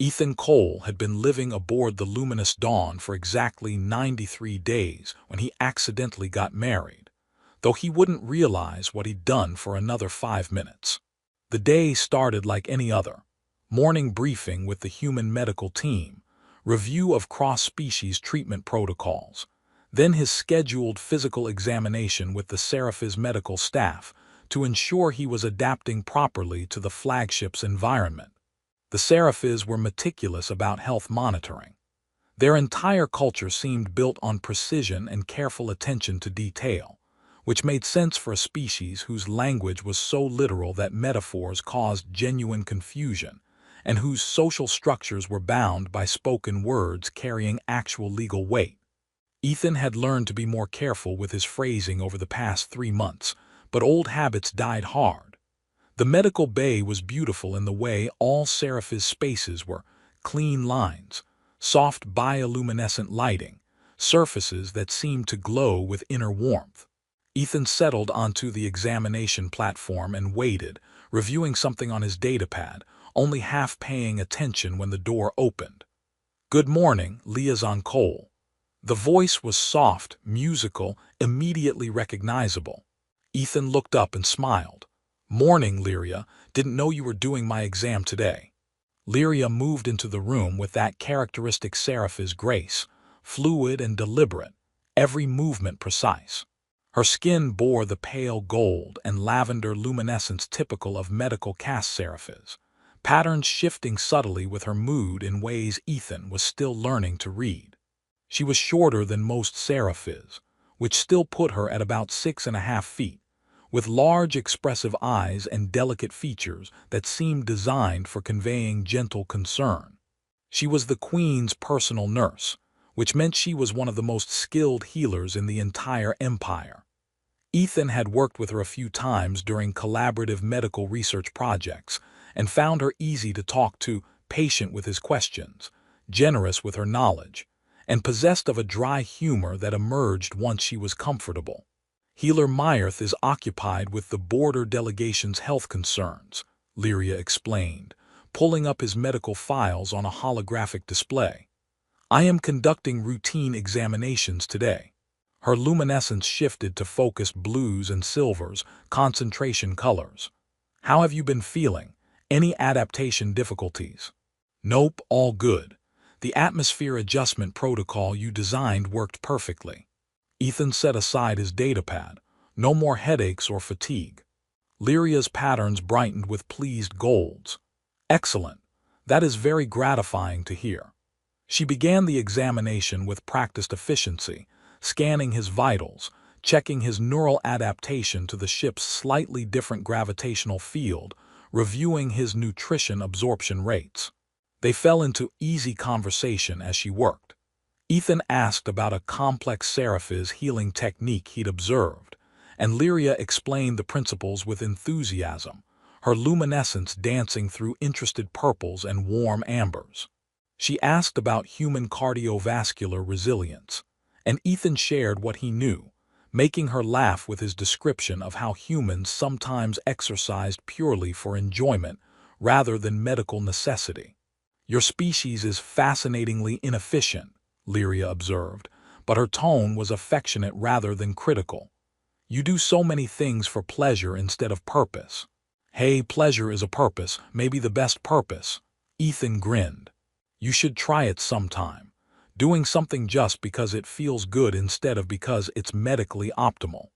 Ethan Cole had been living aboard the luminous Dawn for exactly 93 days when he accidentally got married, though he wouldn't realize what he'd done for another 5 minutes. The day started like any other. Morning briefing with the human medical team, review of cross-species treatment protocols, then his scheduled physical examination with the scifi's medical staff to ensure he was adapting properly to the flagship's environment. The sci-fis were meticulous about health monitoring. Their entire culture seemed built on precision and careful attention to detail, which made sense for a species whose language was so literal that metaphors caused genuine confusion, and whose social structures were bound by spoken words carrying actual legal weight. Ethan had learned to be more careful with his phrasing over the past 3 months, but old habits died hard. The medical bay was beautiful in the way all sci-fi's spaces were: clean lines, soft bioluminescent lighting, surfaces that seemed to glow with inner warmth. Ethan settled onto the examination platform and waited, reviewing something on his datapad, only half paying attention when the door opened. "Good morning, Liaison Cole." The voice was soft, musical, immediately recognizable. Ethan looked up and smiled. "Morning, Lyria. Didn't know you were doing my exam today." Lyria moved into the room with that characteristic scifi's grace, fluid and deliberate, every movement precise. Her skin bore the pale gold and lavender luminescence typical of medical caste sci-fis, patterns shifting subtly with her mood in ways Ethan was still learning to read. She was shorter than most sci-fis, which still put her at about 6.5 feet, with large expressive eyes and delicate features that seemed designed for conveying gentle concern. She was the Queen's personal nurse, which meant she was one of the most skilled healers in the entire empire. Ethan had worked with her a few times during collaborative medical research projects and found her easy to talk to, patient with his questions, generous with her knowledge, and possessed of a dry humor that emerged once she was comfortable. "Healer Myrth is occupied with the border delegation's health concerns," Lyria explained, pulling up his medical files on a holographic display. "I am conducting routine examinations today." Her luminescence shifted to focused blues and silvers, concentration colors. "How have you been feeling? Any adaptation difficulties?" "Nope, all good. The atmosphere adjustment protocol you designed worked perfectly." Ethan set aside his datapad. No more headaches or fatigue. Lyria's patterns brightened with pleased golds. "Excellent. That is very gratifying to hear." She began the examination with practiced efficiency, scanning his vitals, checking his neural adaptation to the ship's slightly different gravitational field, reviewing his nutrition absorption rates. They fell into easy conversation as she worked. Ethan asked about a complex sci-fi's healing technique he'd observed, and Lyria explained the principles with enthusiasm, her luminescence dancing through interested purples and warm ambers. She asked about human cardiovascular resilience, and Ethan shared what he knew, making her laugh with his description of how humans sometimes exercised purely for enjoyment rather than medical necessity. "Your species is fascinatingly inefficient," Lyria observed, but her tone was affectionate rather than critical. "You do so many things for pleasure instead of purpose." "Hey, pleasure is a purpose, maybe the best purpose." Ethan grinned. "You should try it sometime. Doing something just because it feels good instead of because it's medically optimal."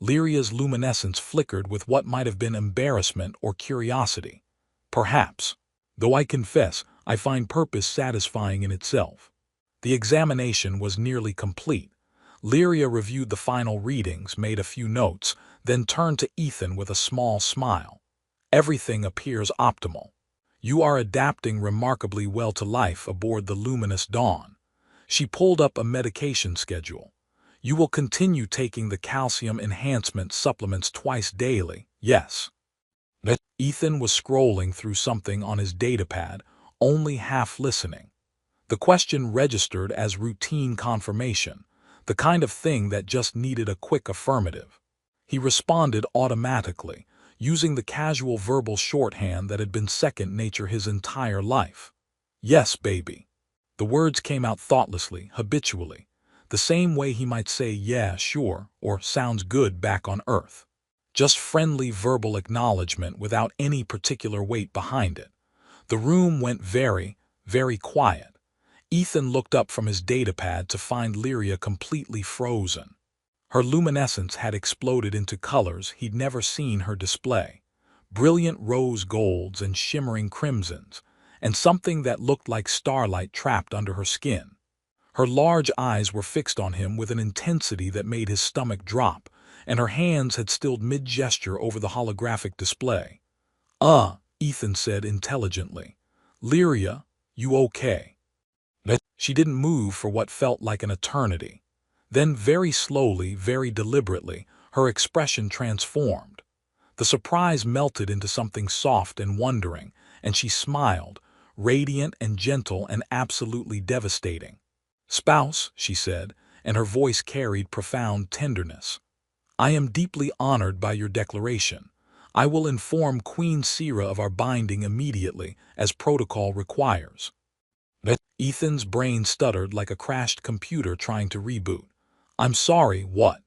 Lyria's luminescence flickered with what might have been embarrassment or curiosity. "Perhaps. Though I confess, I find purpose satisfying in itself." The examination was nearly complete. Lyria reviewed the final readings, made a few notes, then turned to Ethan with a small smile. "Everything appears optimal. You are adapting remarkably well to life aboard the luminous Dawn." She pulled up a medication schedule. "You will continue taking the calcium enhancement supplements twice daily, yes?" Ethan was scrolling through something on his datapad, only half listening. The question registered as routine confirmation, the kind of thing that just needed a quick affirmative. He responded automatically, using the casual verbal shorthand that had been second nature his entire life. Yes, baby. The words came out thoughtlessly, habitually, the same way he might say yeah, sure, or sounds good back on Earth. Just friendly verbal acknowledgement without any particular weight behind it. The room went very, very quiet. Ethan looked up from his datapad to find Lyria completely frozen. Her luminescence had exploded into colors he'd never seen her display. Brilliant rose golds and shimmering crimsons, and something that looked like starlight trapped under her skin. Her large eyes were fixed on him with an intensity that made his stomach drop, and her hands had stilled mid-gesture over the holographic display. Ethan said intelligently. Lyria, you okay? She didn't move for what felt like an eternity. Then very slowly, very deliberately, her expression transformed. The surprise melted into something soft and wondering, and she smiled, radiant and gentle and absolutely devastating. Spouse, she said, and her voice carried profound tenderness. I am deeply honored by your declaration. I will inform Queen Sira of our binding immediately, as protocol requires. Ethan's brain stuttered like a crashed computer trying to reboot. I'm sorry, what?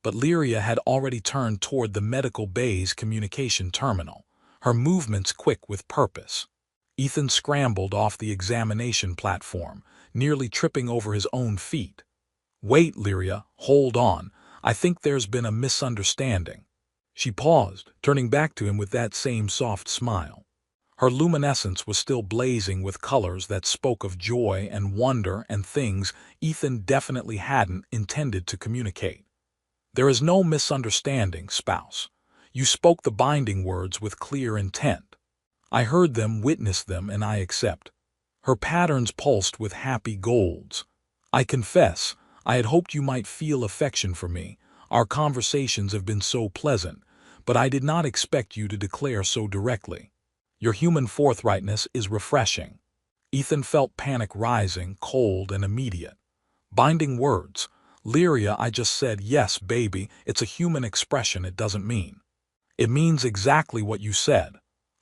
But Lyria had already turned toward the medical bay's communication terminal, her movements quick with purpose. Ethan scrambled off the examination platform, nearly tripping over his own feet. Wait, Lyria, hold on. I think there's been a misunderstanding. She paused, turning back to him with that same soft smile. Her luminescence was still blazing with colors that spoke of joy and wonder and things Ethan definitely hadn't intended to communicate. There is no misunderstanding, spouse. You spoke the binding words with clear intent. I heard them, witnessed them, and I accept. Her patterns pulsed with happy golds. I confess, I had hoped you might feel affection for me. Our conversations have been so pleasant, but I did not expect you to declare so directly. Your human forthrightness is refreshing. Ethan felt panic rising, cold and immediate. Binding words. Lyria, I just said, yes, baby, it's a human expression it doesn't mean. It means exactly what you said.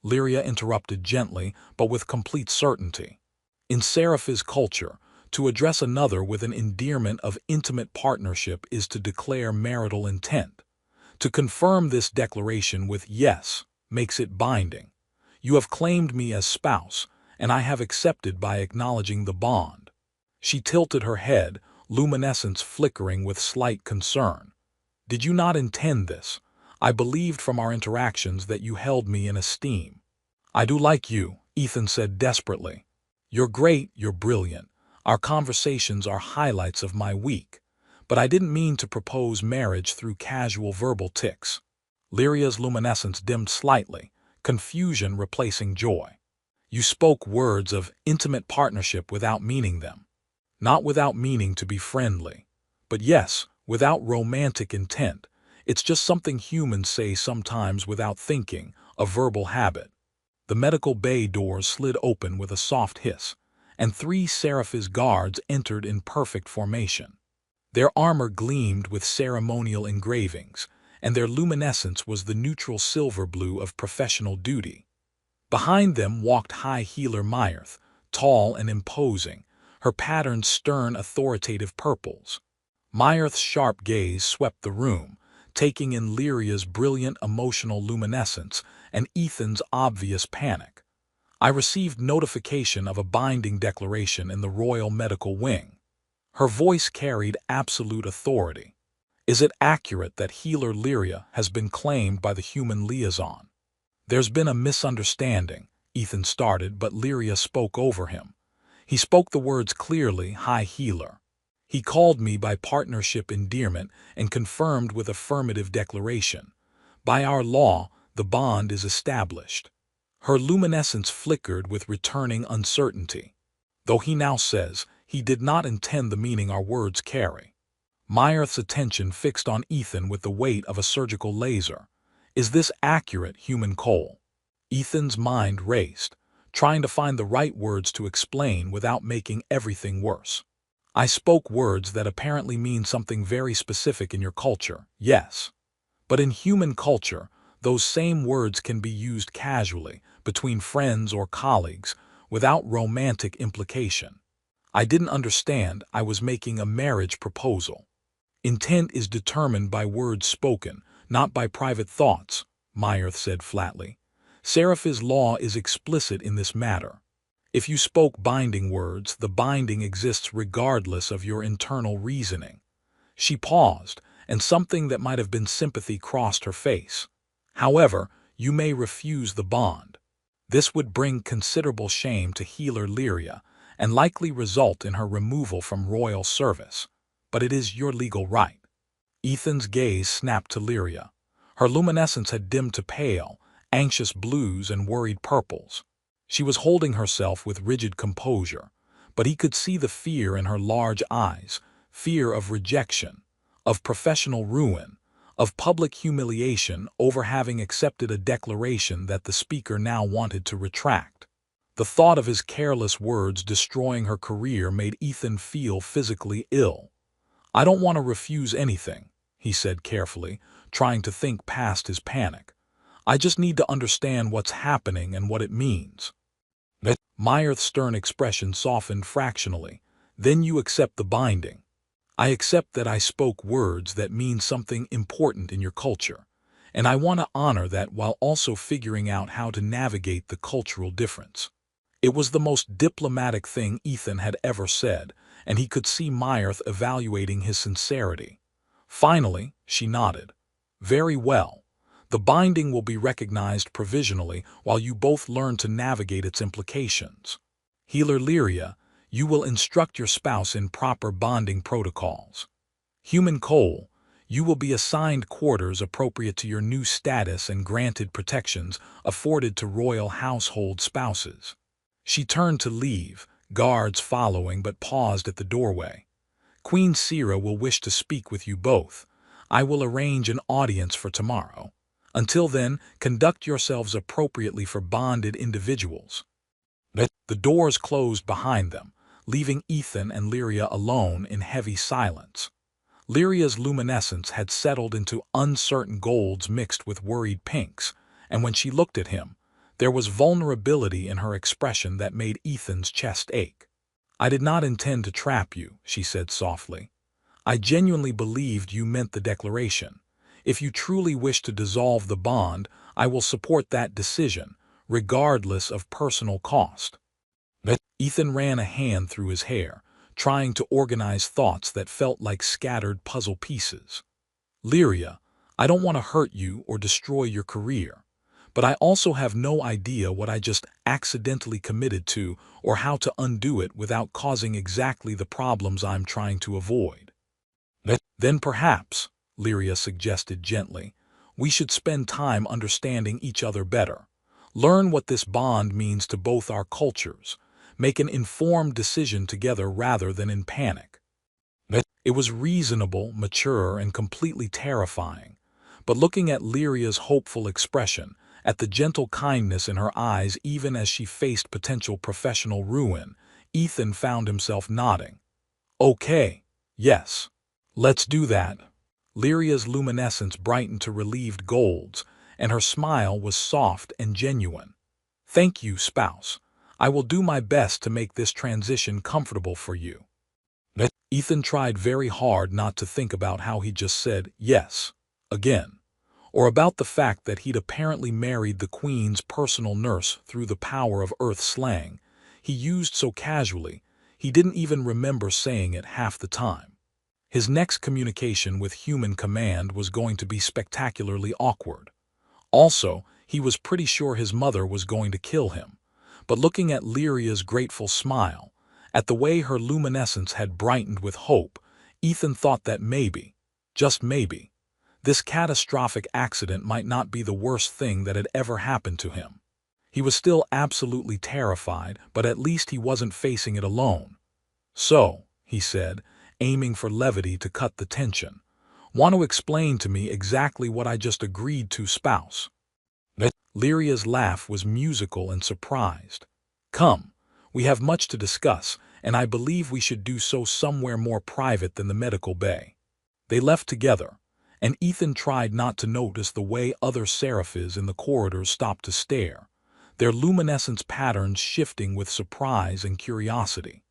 Lyria interrupted gently, but with complete certainty. In Seraph's culture, to address another with an endearment of intimate partnership is to declare marital intent. To confirm this declaration with yes makes it binding. You have claimed me as spouse, and I have accepted by acknowledging the bond. She tilted her head, luminescence flickering with slight concern. Did you not intend this? I believed from our interactions that you held me in esteem. I do like you, Ethan said desperately. You're great, you're brilliant. Our conversations are highlights of my week. But I didn't mean to propose marriage through casual verbal tics. Lyria's luminescence dimmed slightly, confusion replacing joy. You spoke words of intimate partnership without meaning them. Not without meaning to be friendly. But yes, without romantic intent. It's just something humans say sometimes without thinking, a verbal habit. The medical bay doors slid open with a soft hiss, and 3 Seraph's guards entered in perfect formation. Their armor gleamed with ceremonial engravings, and their luminescence was the neutral silver blue of professional duty. Behind them walked High Healer Myrth, tall and imposing, her patterns stern authoritative purples. Myrth's sharp gaze swept the room, taking in Lyria's brilliant emotional luminescence and Ethan's obvious panic. I received notification of a binding declaration in the Royal Medical Wing. Her voice carried absolute authority. Is it accurate that Healer Lyria has been claimed by the human liaison? There's been a misunderstanding, Ethan started, but Lyria spoke over him. He spoke the words clearly, High Healer. He called me by partnership endearment and confirmed with affirmative declaration. By our law, the bond is established. Her luminescence flickered with returning uncertainty. Though he now says, he did not intend the meaning our words carry. Myrth's attention fixed on Ethan with the weight of a surgical laser. Is this accurate, human Cole? Ethan's mind raced, trying to find the right words to explain without making everything worse. I spoke words that apparently mean something very specific in your culture, yes. But in human culture, those same words can be used casually, between friends or colleagues, without romantic implication. I didn't understand I was making a marriage proposal. Intent is determined by words spoken, not by private thoughts, Meyerth said flatly. Seraph's law is explicit in this matter. If you spoke binding words, the binding exists regardless of your internal reasoning. She paused, and something that might have been sympathy crossed her face. However, you may refuse the bond. This would bring considerable shame to healer Lyria, and likely result in her removal from royal service. But it is your legal right. Ethan's gaze snapped to Lyria. Her luminescence had dimmed to pale, anxious blues and worried purples. She was holding herself with rigid composure, but he could see the fear in her large eyes, fear of rejection, of professional ruin, of public humiliation over having accepted a declaration that the speaker now wanted to retract. The thought of his careless words destroying her career made Ethan feel physically ill. "I don't want to refuse anything," he said carefully, trying to think past his panic. "I just need to understand what's happening and what it means." Meyerth's stern expression softened fractionally. "Then you accept the binding." "I accept that I spoke words that mean something important in your culture, and I want to honor that while also figuring out how to navigate the cultural difference." It was the most diplomatic thing Ethan had ever said, and he could see Meyerth evaluating his sincerity. Finally, she nodded. "Very well. The binding will be recognized provisionally while you both learn to navigate its implications. Healer Lyria, you will instruct your spouse in proper bonding protocols. Human Cole, you will be assigned quarters appropriate to your new status and granted protections afforded to royal household spouses." She turned to leave, guards following, but paused at the doorway. "Queen Sira will wish to speak with you both. I will arrange an audience for tomorrow. Until then, conduct yourselves appropriately for bonded individuals." The doors closed behind them, leaving Ethan and Lyria alone in heavy silence. Lyria's luminescence had settled into uncertain golds mixed with worried pinks, and when she looked at him, there was vulnerability in her expression that made Ethan's chest ache. "I did not intend to trap you," she said softly. "I genuinely believed you meant the declaration. If you truly wish to dissolve the bond, I will support that decision, regardless of personal cost." Ethan ran a hand through his hair, trying to organize thoughts that felt like scattered puzzle pieces. "Lyria, I don't want to hurt you or destroy your career, but I also have no idea what I just accidentally committed to or how to undo it without causing exactly the problems I'm trying to avoid." "Then perhaps," Lyria suggested gently, "we should spend time understanding each other better. Learn what this bond means to both our cultures. Make an informed decision together rather than in panic." It was reasonable, mature, and completely terrifying. But looking at Lyria's hopeful expression, at the gentle kindness in her eyes even as she faced potential professional ruin, Ethan found himself nodding. "Okay, yes. Let's do that." Lyria's luminescence brightened to relieved golds, and her smile was soft and genuine. "Thank you, spouse. I will do my best to make this transition comfortable for you." Ethan tried very hard not to think about how he just said yes again, or about the fact that he'd apparently married the Queen's personal nurse through the power of Earth slang he used so casually he didn't even remember saying it half the time. His next communication with Human Command was going to be spectacularly awkward. Also, he was pretty sure his mother was going to kill him. But looking at Lyria's grateful smile, at the way her luminescence had brightened with hope, Ethan thought that maybe, just maybe, this catastrophic accident might not be the worst thing that had ever happened to him. He was still absolutely terrified, but at least he wasn't facing it alone. "So," he said, aiming for levity to cut the tension, "want to explain to me exactly what I just agreed to, spouse?" Lyria's laugh was musical and surprised. "Come, we have much to discuss, and I believe we should do so somewhere more private than the medical bay." They left together, and Ethan tried not to notice the way other seraphs in the corridors stopped to stare. their luminescence patterns shifting with surprise and curiosity.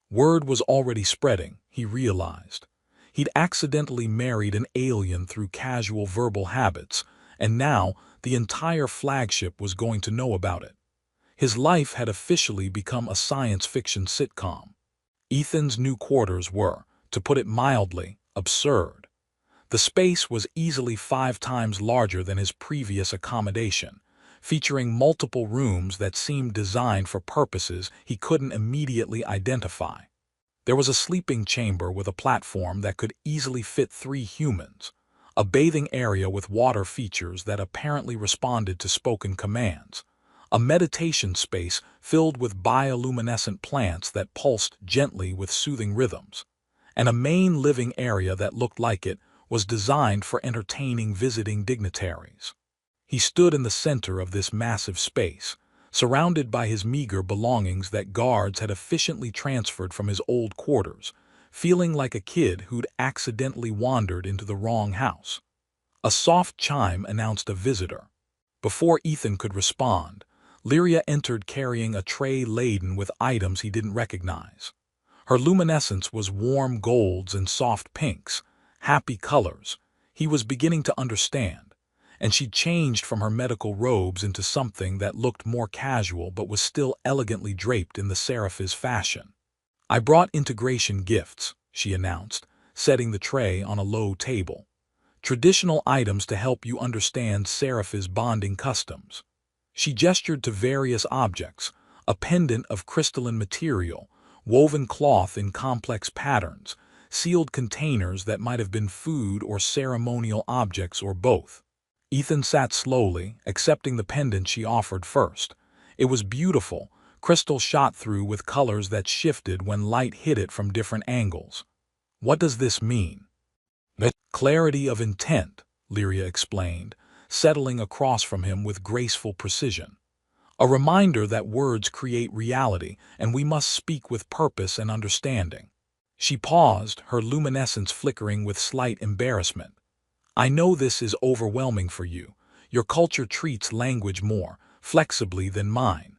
Word was already spreading, he realized. He'd accidentally married an alien through casual verbal habits, and now the entire flagship was going to know about it. His life had officially become a science fiction sitcom. Ethan's new quarters were, to put it mildly, absurd. The space was easily 5 times larger than his previous accommodation, featuring multiple rooms that seemed designed for purposes he couldn't immediately identify. There was a sleeping chamber with a platform that could easily fit 3 humans, a bathing area with water features that apparently responded to spoken commands, a meditation space filled with bioluminescent plants that pulsed gently with soothing rhythms, and a main living area that looked like it was designed for entertaining visiting dignitaries. He stood in the center of this massive space, surrounded by his meager belongings that guards had efficiently transferred from his old quarters, feeling like a kid who'd accidentally wandered into the wrong house. A soft chime announced a visitor. Before Ethan could respond, Lyria entered carrying a tray laden with items he didn't recognize. Her luminescence was warm golds and soft pinks, happy colors. He was beginning to understand, and she changed from her medical robes into something that looked more casual but was still elegantly draped in the scifi's fashion. "I brought integration gifts," she announced, setting the tray on a low table. "Traditional items to help you understand scifi's bonding customs." She gestured to various objects, a pendant of crystalline material, woven cloth in complex patterns, sealed containers that might have been food or ceremonial objects or both. Ethan sat slowly, accepting the pendant she offered first. It was beautiful, crystal shot through with colors that shifted when light hit it from different angles. "What does this mean?" "The clarity of intent," Lyria explained, settling across from him with graceful precision. "A reminder that words create reality and we must speak with purpose and understanding." She paused, her luminescence flickering with slight embarrassment. "I know this is overwhelming for you. Your culture treats language more flexibly than mine."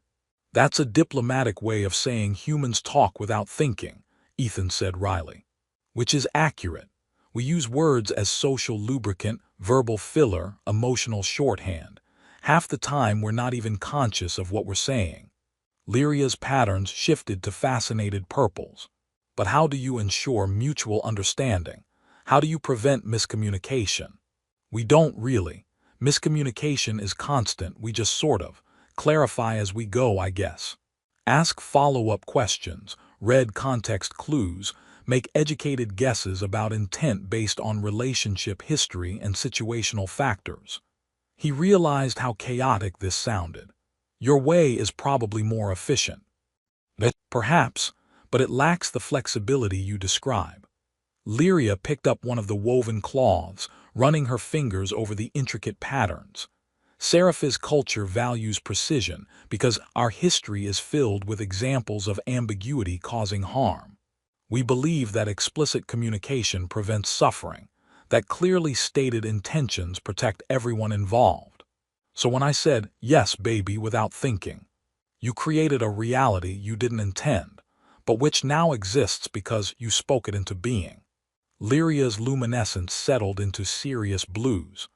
"That's a diplomatic way of saying humans talk without thinking," Ethan said wryly. "Which is accurate. We use words as social lubricant, verbal filler, emotional shorthand. Half the time we're not even conscious of what we're saying." Lyria's patterns shifted to fascinated purples. "But how do you ensure mutual understanding? How do you prevent miscommunication?" "We don't really. Miscommunication is constant, we just sort of clarify as we go, I guess. Ask follow-up questions, read context clues, make educated guesses about intent based on relationship history and situational factors." He realized how chaotic this sounded. "Your way is probably more efficient." "Perhaps, but it lacks the flexibility you describe." Lyria picked up one of the woven cloths, running her fingers over the intricate patterns. "Scifi's culture values precision because our history is filled with examples of ambiguity causing harm. We believe that explicit communication prevents suffering, that clearly stated intentions protect everyone involved. So when I said, 'Yes, baby,' without thinking, you created a reality you didn't intend, but which now exists because you spoke it into being." Lyria's luminescence settled into serious blues.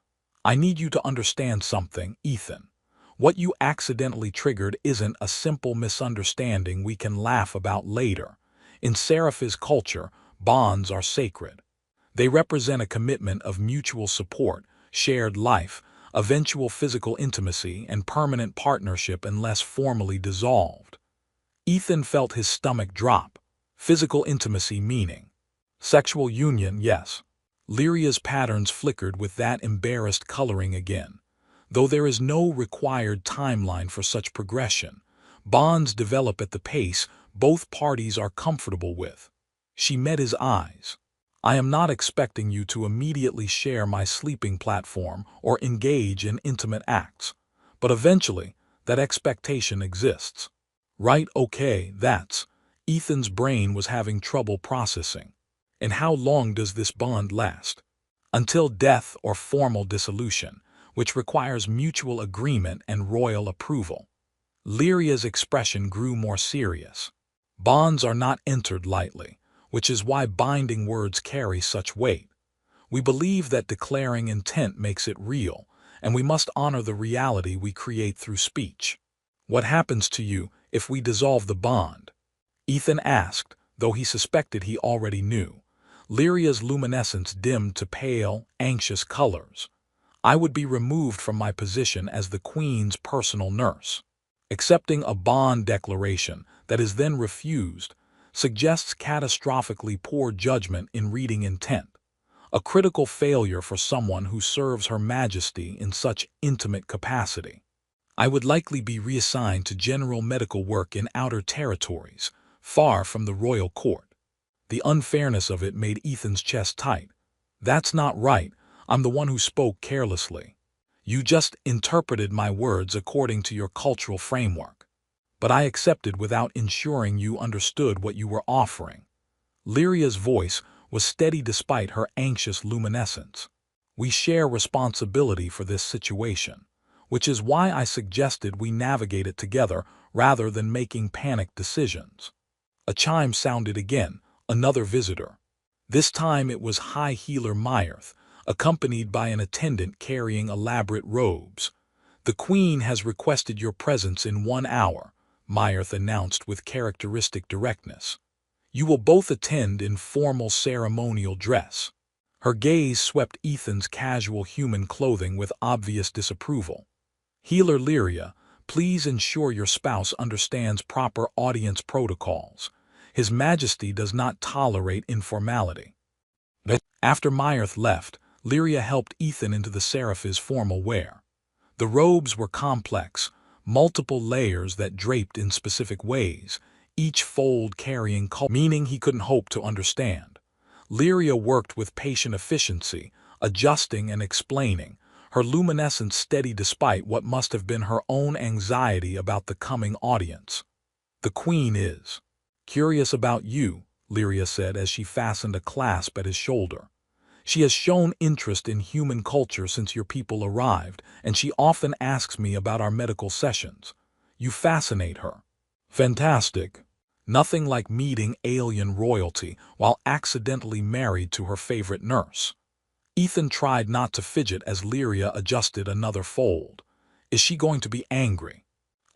"I need you to understand something, Ethan. What you accidentally triggered isn't a simple misunderstanding we can laugh about later. In Scifi's culture, bonds are sacred. They represent a commitment of mutual support, shared life, eventual physical intimacy, and permanent partnership unless formally dissolved." Ethan felt his stomach drop. Physical intimacy meaning sexual union, yes. Lyria's patterns flickered with that embarrassed coloring again. Though there is no required timeline for such progression, bonds develop at the pace both parties are comfortable with. She met his eyes. "I am not expecting you to immediately share my sleeping platform or engage in intimate acts, but eventually that expectation exists." "Right, okay, that's..." Ethan's brain was having trouble processing. "And how long does this bond last?" "Until death or formal dissolution, which requires mutual agreement and royal approval." Lyria's expression grew more serious. Bonds are not entered lightly, which is why binding words carry such weight. We believe that declaring intent makes it real, and we must honor the reality we create through speech. What happens to you if we dissolve the bond? Ethan asked, though he suspected he already knew. Lyria's luminescence dimmed to pale, anxious colors. I would be removed from my position as the Queen's personal nurse. Accepting a bond declaration that is then refused suggests catastrophically poor judgment in reading intent, a critical failure for someone who serves Her Majesty in such intimate capacity. I would likely be reassigned to general medical work in outer territories, far from the royal court. The unfairness of it made Ethan's chest tight. That's not right. I'm the one who spoke carelessly. You just interpreted my words according to your cultural framework. But I accepted without ensuring you understood what you were offering. Lyria's voice was steady despite her anxious luminescence. We share responsibility for this situation, which is why I suggested we navigate it together rather than making panicked decisions. A chime sounded again, another visitor. This time it was High Healer Myrth, accompanied by an attendant carrying elaborate robes. The Queen has requested your presence in 1 hour, Myrth announced with characteristic directness. You will both attend in formal ceremonial dress. Her gaze swept Ethan's casual human clothing with obvious disapproval. Healer Lyria, please ensure your spouse understands proper audience protocols. His Majesty does not tolerate informality. After Myrth left, Lyria helped Ethan into the Seraph's formal wear. The robes were complex, multiple layers that draped in specific ways, each fold carrying meaning he couldn't hope to understand. Lyria worked with patient efficiency, adjusting and explaining, her luminescence steady despite what must have been her own anxiety about the coming audience. The Queen is curious about you, Lyria said as she fastened a clasp at his shoulder. She has shown interest in human culture since your people arrived, and she often asks me about our medical sessions. You fascinate her. Fantastic. Nothing like meeting alien royalty while accidentally married to her favorite nurse. Ethan tried not to fidget as Lyria adjusted another fold. Is she going to be angry?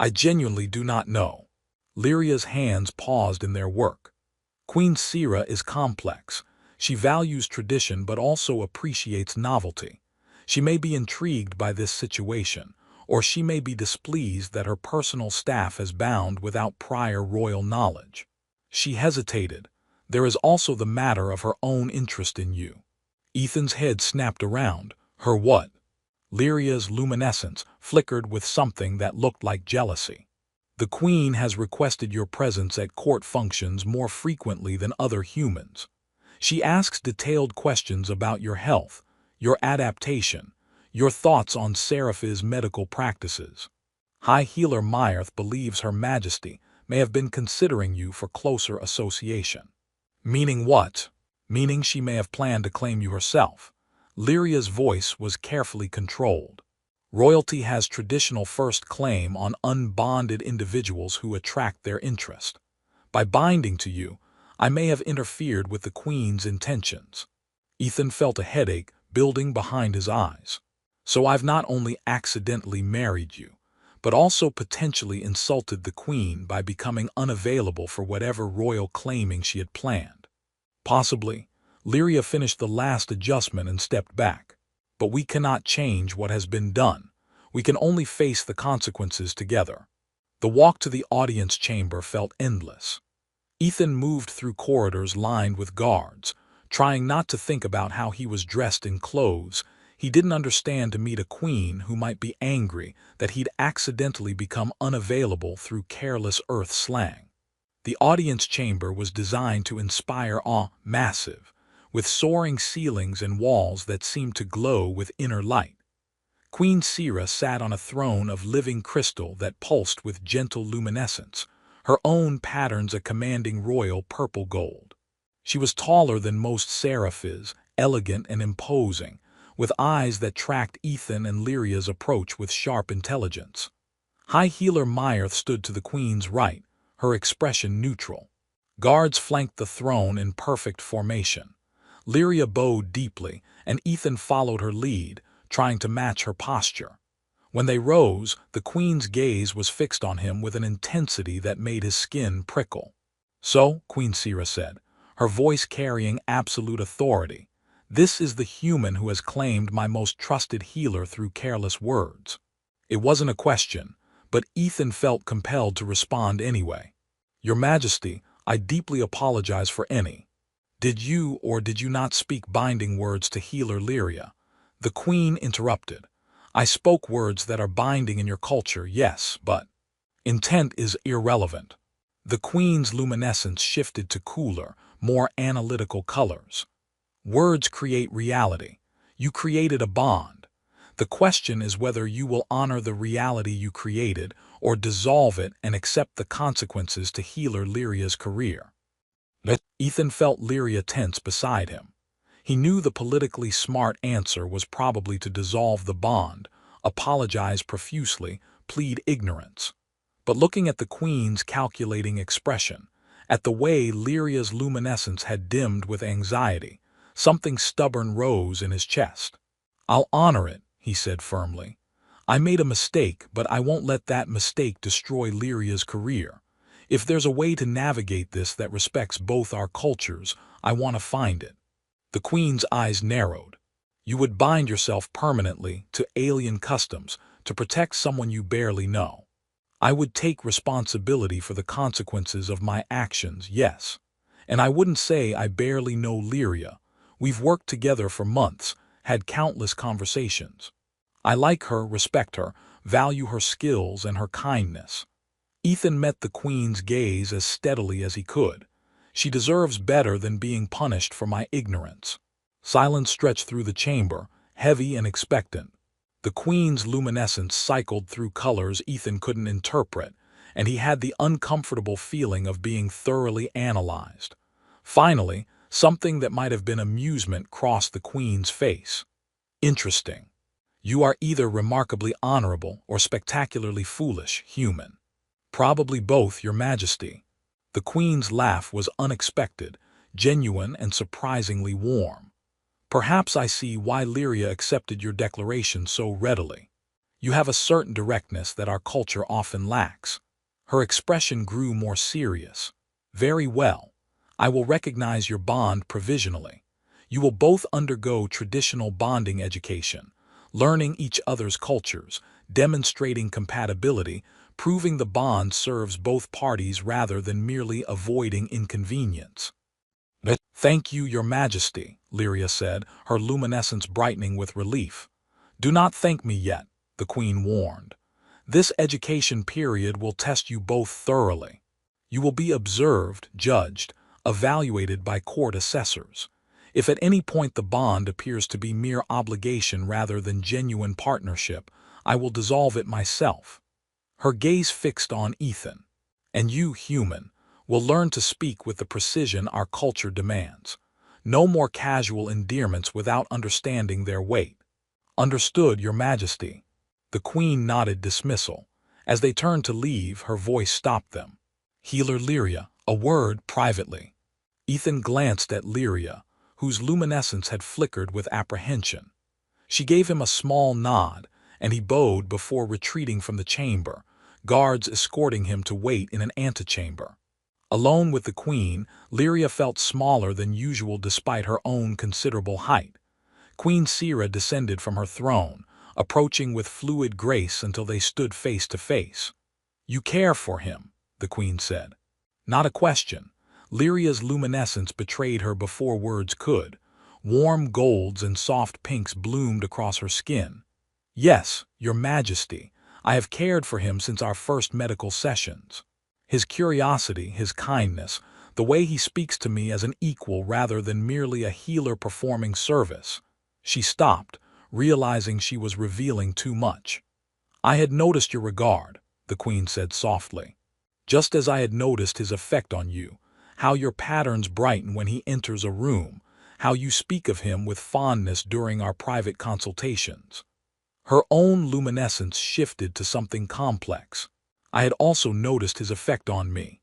I genuinely do not know. Lyria's hands paused in their work. Queen Sira is complex. She values tradition but also appreciates novelty. She may be intrigued by this situation, or she may be displeased that her personal staff is bound without prior royal knowledge. She hesitated. There is also the matter of her own interest in you. Ethan's head snapped around. Her what? Lyria's luminescence flickered with something that looked like jealousy. The Queen has requested your presence at court functions more frequently than other humans. She asks detailed questions about your health, your adaptation, your thoughts on Seraph's medical practices. High Healer Myrth believes Her Majesty may have been considering you for closer association. Meaning what? Meaning she may have planned to claim you herself. Lyria's voice was carefully controlled. Royalty has traditional first claim on unbonded individuals who attract their interest. By binding to you, I may have interfered with the Queen's intentions. Ethan felt a headache building behind his eyes. So I've not only accidentally married you, but also potentially insulted the Queen by becoming unavailable for whatever royal claiming she had planned. Possibly, Lyria finished the last adjustment and stepped back. But we cannot change what has been done. We can only face the consequences together. The walk to the audience chamber felt endless. Ethan moved through corridors lined with guards, trying not to think about how he was dressed in clothes he didn't understand to meet a queen who might be angry that he'd accidentally become unavailable through careless Earth slang. The audience chamber was designed to inspire awe, massive, with soaring ceilings and walls that seemed to glow with inner light. Queen Sira sat on a throne of living crystal that pulsed with gentle luminescence, her own patterns a commanding royal purple gold. She was taller than most Seraphs, elegant and imposing, with eyes that tracked Ethan and Lyria's approach with sharp intelligence. High Healer Myrth stood to the queen's right, her expression neutral. Guards flanked the throne in perfect formation. Lyria bowed deeply, and Ethan followed her lead, trying to match her posture. When they rose, the queen's gaze was fixed on him with an intensity that made his skin prickle. "So," Queen Sira said, her voice carrying absolute authority, "this is the human who has claimed my most trusted healer through careless words." It wasn't a question, but Ethan felt compelled to respond anyway. "Your Majesty, I deeply apologize for any. Did you or did you not speak binding words to Healer Lyria?" The queen interrupted. "I spoke words that are binding in your culture, yes, but intent is irrelevant." The queen's luminescence shifted to cooler, more analytical colors. "Words create reality. You created a bond. The question is whether you will honor the reality you created or dissolve it and accept the consequences to Healer Lyria's career." Ethan felt Lyria tense beside him. He knew the politically smart answer was probably to dissolve the bond, apologize profusely, plead ignorance. But looking at the queen's calculating expression, at the way Lyria's luminescence had dimmed with anxiety, something stubborn rose in his chest. "I'll honor it," he said firmly. "I made a mistake, but I won't let that mistake destroy Lyria's career. If there's a way to navigate this that respects both our cultures, I want to find it." The queen's eyes narrowed. "You would bind yourself permanently to alien customs to protect someone you barely know." "I would take responsibility for the consequences of my actions, yes. And I wouldn't say I barely know Lyria. We've worked together for months, had countless conversations. I like her, respect her, value her skills and her kindness." Ethan met the queen's gaze as steadily as he could. "She deserves better than being punished for my ignorance." Silence stretched through the chamber, heavy and expectant. The queen's luminescence cycled through colors Ethan couldn't interpret, and he had the uncomfortable feeling of being thoroughly analyzed. Finally, something that might have been amusement crossed the queen's face. "Interesting. You are either remarkably honorable or spectacularly foolish, human." "Probably both, Your Majesty." The queen's laugh was unexpected, genuine and surprisingly warm. "Perhaps I see why Lyria accepted your declaration so readily. You have a certain directness that our culture often lacks." Her expression grew more serious. "Very well. I will recognize your bond provisionally. You will both undergo traditional bonding education, learning each other's cultures, demonstrating compatibility, proving the bond serves both parties rather than merely avoiding inconvenience." "Thank you, Your Majesty," Lyria said, her luminescence brightening with relief. "Do not thank me yet," the queen warned. "This education period will test you both thoroughly. You will be observed, judged, evaluated by court assessors. If at any point the bond appears to be mere obligation rather than genuine partnership, I will dissolve it myself." Her gaze fixed on Ethan. "And you, human, will learn to speak with the precision our culture demands. No more casual endearments without understanding their weight." "Understood, Your Majesty." The queen nodded dismissal. As they turned to leave, her voice stopped them. "Healer Lyria, a word privately." Ethan glanced at Lyria, whose luminescence had flickered with apprehension. She gave him a small nod, and he bowed before retreating from the chamber, guards escorting him to wait in an antechamber. Alone with the queen, Lyria felt smaller than usual despite her own considerable height. Queen Sira descended from her throne, approaching with fluid grace until they stood face to face. "You care for him," the queen said. Not a question. Lyria's luminescence betrayed her before words could. Warm golds and soft pinks bloomed across her skin. "Yes, Your Majesty, I have cared for him since our first medical sessions. His curiosity, his kindness, the way he speaks to me as an equal rather than merely a healer performing service." She stopped, realizing she was revealing too much. "I had noticed your regard," the queen said softly. "Just as I had noticed his effect on you, how your patterns brighten when he enters a room, how you speak of him with fondness during our private consultations." Her own luminescence shifted to something complex. I had also noticed his effect on me.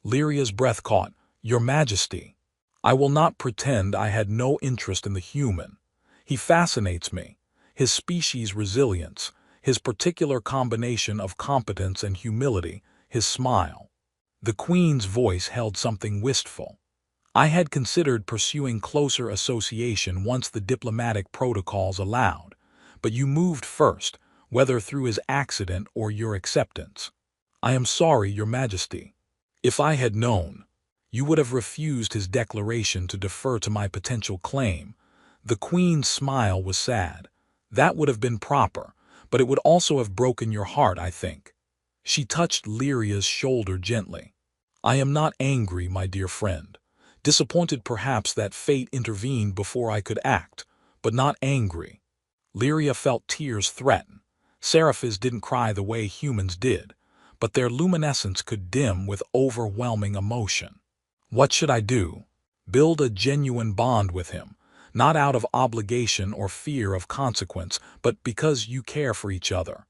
Lyria's breath caught. "Your Majesty." I will not pretend I had no interest in the human. He fascinates me. His species' resilience, his particular combination of competence and humility, his smile. The Queen's voice held something wistful. I had considered pursuing closer association once the diplomatic protocols allowed, but you moved first, whether through his accident or your acceptance. I am sorry, Your Majesty. If I had known, you would have refused his declaration to defer to my potential claim. The Queen's smile was sad. That would have been proper, but it would also have broken your heart, I think. She touched Lyria's shoulder gently. I am not angry, my dear friend. Disappointed perhaps that fate intervened before I could act, but not angry. Lyria felt tears threaten. Seraphis didn't cry the way humans did, but their luminescence could dim with overwhelming emotion. What should I do? Build a genuine bond with him, not out of obligation or fear of consequence, but because you care for each other.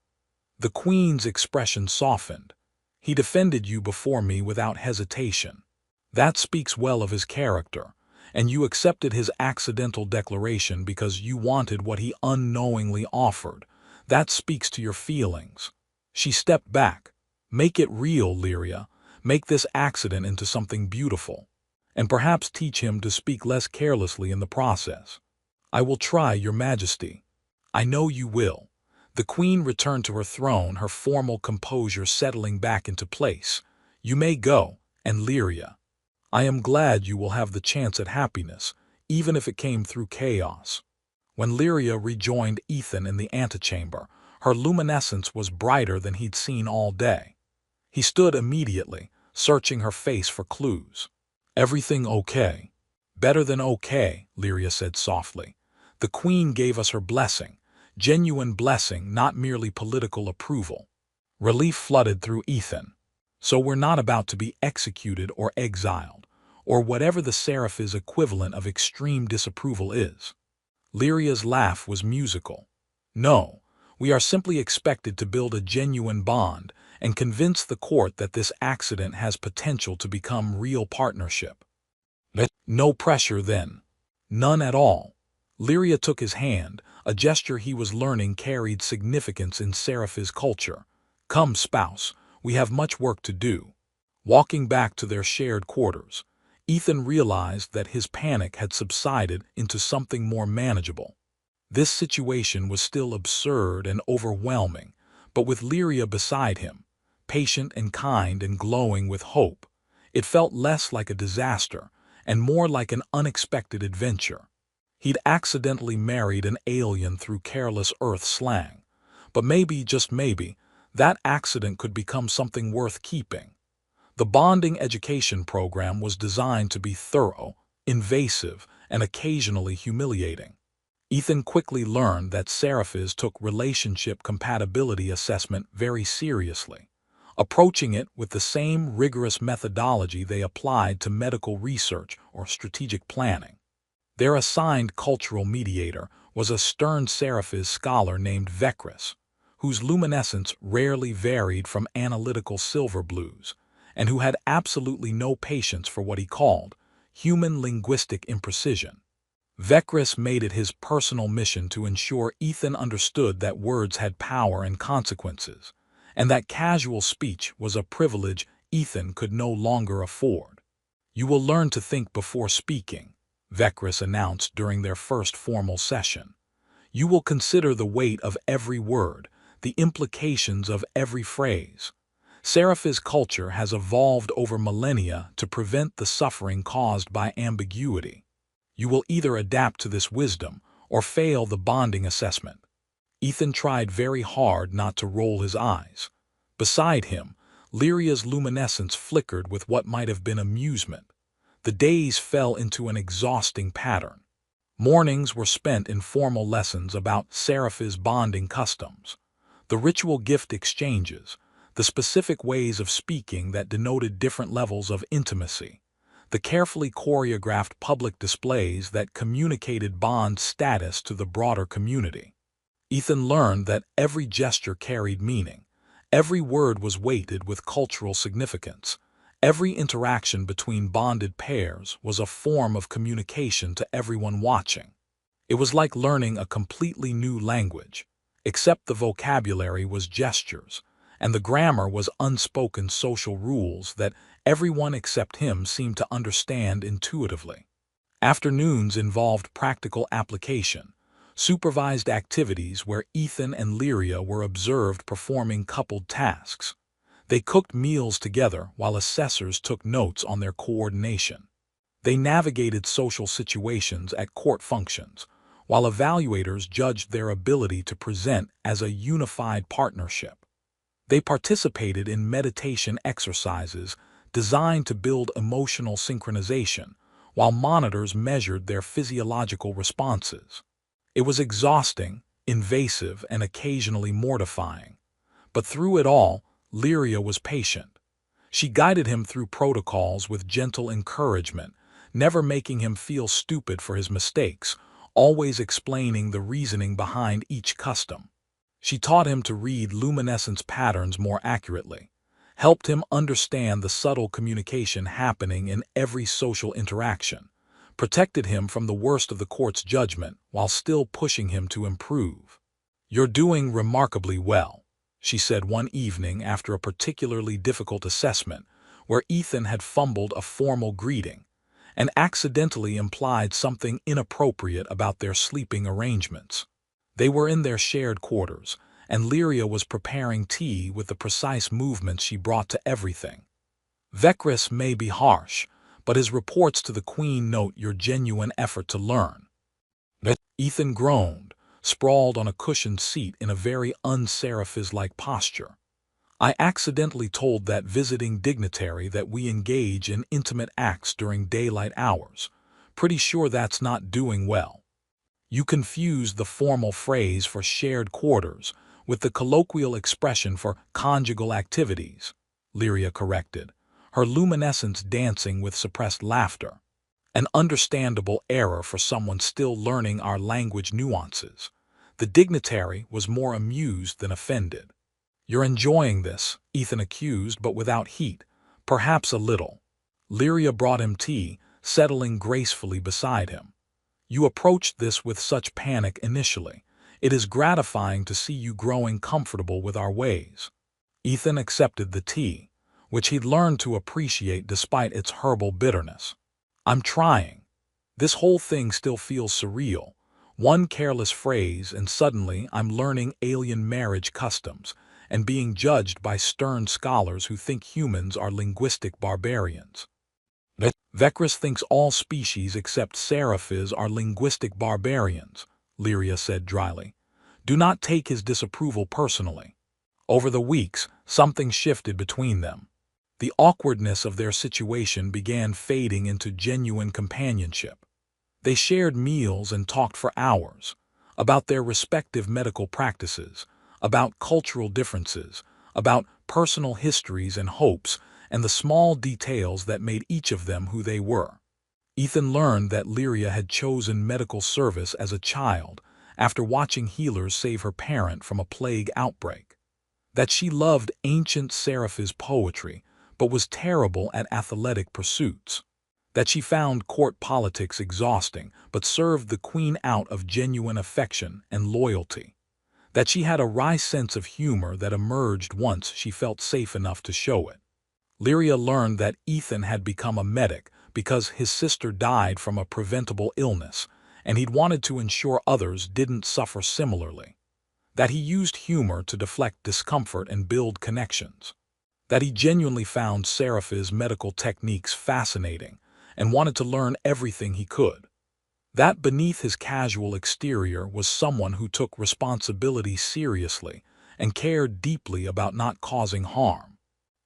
The Queen's expression softened. He defended you before me without hesitation. That speaks well of his character, and you accepted his accidental declaration because you wanted what he unknowingly offered. That speaks to your feelings. She stepped back. Make it real, Lyria. Make this accident into something beautiful, and perhaps teach him to speak less carelessly in the process. I will try, Your Majesty. I know you will. The Queen returned to her throne, her formal composure settling back into place. You may go, and Lyria, I am glad you will have the chance at happiness, even if it came through chaos. When Lyria rejoined Ethan in the antechamber, her luminescence was brighter than he'd seen all day. He stood immediately, searching her face for clues. Everything okay? Better than okay, Lyria said softly. The Queen gave us her blessing, genuine blessing, not merely political approval. Relief flooded through Ethan. So we're not about to be executed or exiled, or whatever the Seraph's equivalent of extreme disapproval is. Lyria's laugh was musical. No, we are simply expected to build a genuine bond and convince the court that this accident has potential to become real partnership. No pressure then. None at all. Lyria took his hand, a gesture he was learning carried significance in Seraph's culture. Come, spouse, we have much work to do. Walking back to their shared quarters, Ethan realized that his panic had subsided into something more manageable. This situation was still absurd and overwhelming, but with Lyria beside him, patient and kind and glowing with hope, it felt less like a disaster and more like an unexpected adventure. He'd accidentally married an alien through careless Earth slang, but maybe, just maybe, that accident could become something worth keeping. The bonding education program was designed to be thorough, invasive, and occasionally humiliating. Ethan quickly learned that Seraphis took relationship compatibility assessment very seriously, approaching it with the same rigorous methodology they applied to medical research or strategic planning. Their assigned cultural mediator was a stern Seraphis scholar named Vecris, whose luminescence rarely varied from analytical silver blues, and who had absolutely no patience for what he called human linguistic imprecision. Vecris made it his personal mission to ensure Ethan understood that words had power and consequences, and that casual speech was a privilege Ethan could no longer afford. You will learn to think before speaking, Vecris announced during their first formal session. You will consider the weight of every word, the implications of every phrase. Seraph's culture has evolved over millennia to prevent the suffering caused by ambiguity. You will either adapt to this wisdom or fail the bonding assessment. Ethan tried very hard not to roll his eyes. Beside him, Lyria's luminescence flickered with what might have been amusement. The days fell into an exhausting pattern. Mornings were spent in formal lessons about Seraph's bonding customs, the ritual gift exchanges, the specific ways of speaking that denoted different levels of intimacy, the carefully choreographed public displays that communicated bond status to the broader community. Ethan learned that every gesture carried meaning. Every word was weighted with cultural significance. Every interaction between bonded pairs was a form of communication to everyone watching. It was like learning a completely new language, except the vocabulary was gestures, and the grammar was unspoken social rules that everyone except him seemed to understand intuitively. Afternoons involved practical application, supervised activities where Ethan and Lyria were observed performing coupled tasks. They cooked meals together while assessors took notes on their coordination. They navigated social situations at court functions, while evaluators judged their ability to present as a unified partnership. They participated in meditation exercises designed to build emotional synchronization, while monitors measured their physiological responses. It was exhausting, invasive, and occasionally mortifying. But through it all, Lyria was patient. She guided him through protocols with gentle encouragement, never making him feel stupid for his mistakes, always explaining the reasoning behind each custom. She taught him to read luminescence patterns more accurately, helped him understand the subtle communication happening in every social interaction, protected him from the worst of the court's judgment while still pushing him to improve. "You're doing remarkably well," she said one evening after a particularly difficult assessment where Ethan had fumbled a formal greeting and accidentally implied something inappropriate about their sleeping arrangements. They were in their shared quarters, and Lyria was preparing tea with the precise movements she brought to everything. "Vecris may be harsh, but his reports to the Queen note your genuine effort to learn." Ethan groaned, sprawled on a cushioned seat in a very un-Seraphis-like posture. "I accidentally told that visiting dignitary that we engage in intimate acts during daylight hours. Pretty sure that's not doing well." "You confused the formal phrase for shared quarters with the colloquial expression for conjugal activities," Lyria corrected, her luminescence dancing with suppressed laughter. "An understandable error for someone still learning our language nuances." The dignitary was more amused than offended. "You're enjoying this," Ethan accused, but without heat. "Perhaps a little." Lyria brought him tea, settling gracefully beside him. "You approached this with such panic initially. It is gratifying to see you growing comfortable with our ways." Ethan accepted the tea, which he'd learned to appreciate despite its herbal bitterness. "I'm trying. This whole thing still feels surreal. One careless phrase and suddenly I'm learning alien marriage customs and being judged by stern scholars who think humans are linguistic barbarians." "Vecris thinks all species except Seraphis are linguistic barbarians," Lyria said dryly. "Do not take his disapproval personally." Over the weeks, something shifted between them. The awkwardness of their situation began fading into genuine companionship. They shared meals and talked for hours, about their respective medical practices, about cultural differences, about personal histories and hopes, and the small details that made each of them who they were. Ethan learned that Lyria had chosen medical service as a child after watching healers save her parent from a plague outbreak. That she loved ancient Seraphis poetry but was terrible at athletic pursuits. That she found court politics exhausting but served the Queen out of genuine affection and loyalty. That she had a wry sense of humor that emerged once she felt safe enough to show it. Lyria learned that Ethan had become a medic because his sister died from a preventable illness, and he'd wanted to ensure others didn't suffer similarly. That he used humor to deflect discomfort and build connections. That he genuinely found Seraphis' medical techniques fascinating and wanted to learn everything he could. That beneath his casual exterior was someone who took responsibility seriously and cared deeply about not causing harm.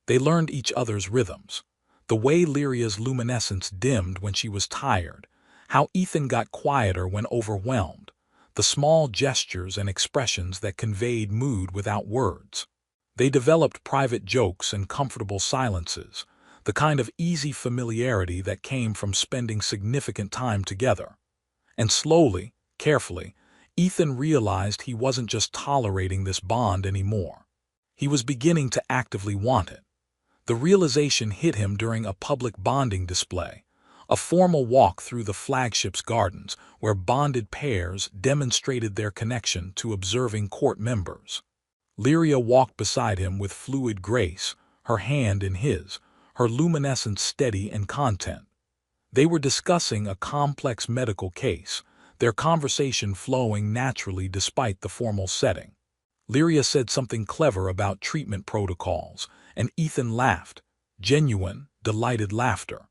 They learned each other's rhythms, the way Lyria's luminescence dimmed when she was tired, how Ethan got quieter when overwhelmed, the small gestures and expressions that conveyed mood without words. They developed private jokes and comfortable silences, the kind of easy familiarity that came from spending significant time together. And slowly, carefully, Ethan realized he wasn't just tolerating this bond anymore. He was beginning to actively want it. The realization hit him during a public bonding display, a formal walk through the flagship's gardens where bonded pairs demonstrated their connection to observing court members. Lyria walked beside him with fluid grace, her hand in his, her luminescence steady and content. They were discussing a complex medical case, their conversation flowing naturally despite the formal setting. Lyria said something clever about treatment protocols, and Ethan laughed, genuine, delighted laughter.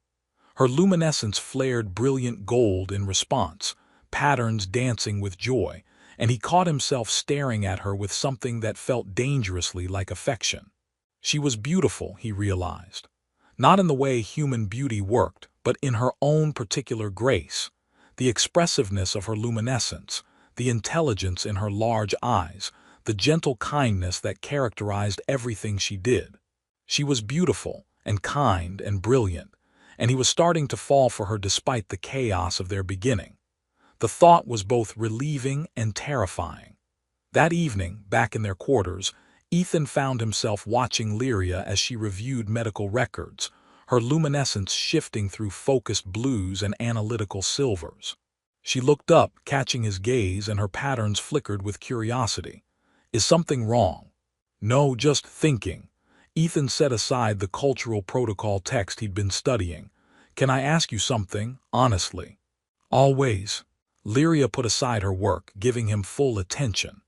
Her luminescence flared brilliant gold in response, patterns dancing with joy, and he caught himself staring at her with something that felt dangerously like affection. She was beautiful, he realized. Not in the way human beauty worked, but in her own particular grace. The expressiveness of her luminescence, the intelligence in her large eyes, the gentle kindness that characterized everything she did. She was beautiful and kind and brilliant, and he was starting to fall for her despite the chaos of their beginning. The thought was both relieving and terrifying. That evening, back in their quarters, Ethan found himself watching Lyria as she reviewed medical records, her luminescence shifting through focused blues and analytical silvers. She looked up, catching his gaze, and her patterns flickered with curiosity. "Is something wrong?" "No, just thinking." Ethan set aside the cultural protocol text he'd been studying. "Can I ask you something, honestly?" "Always." Lyria put aside her work, giving him full attention.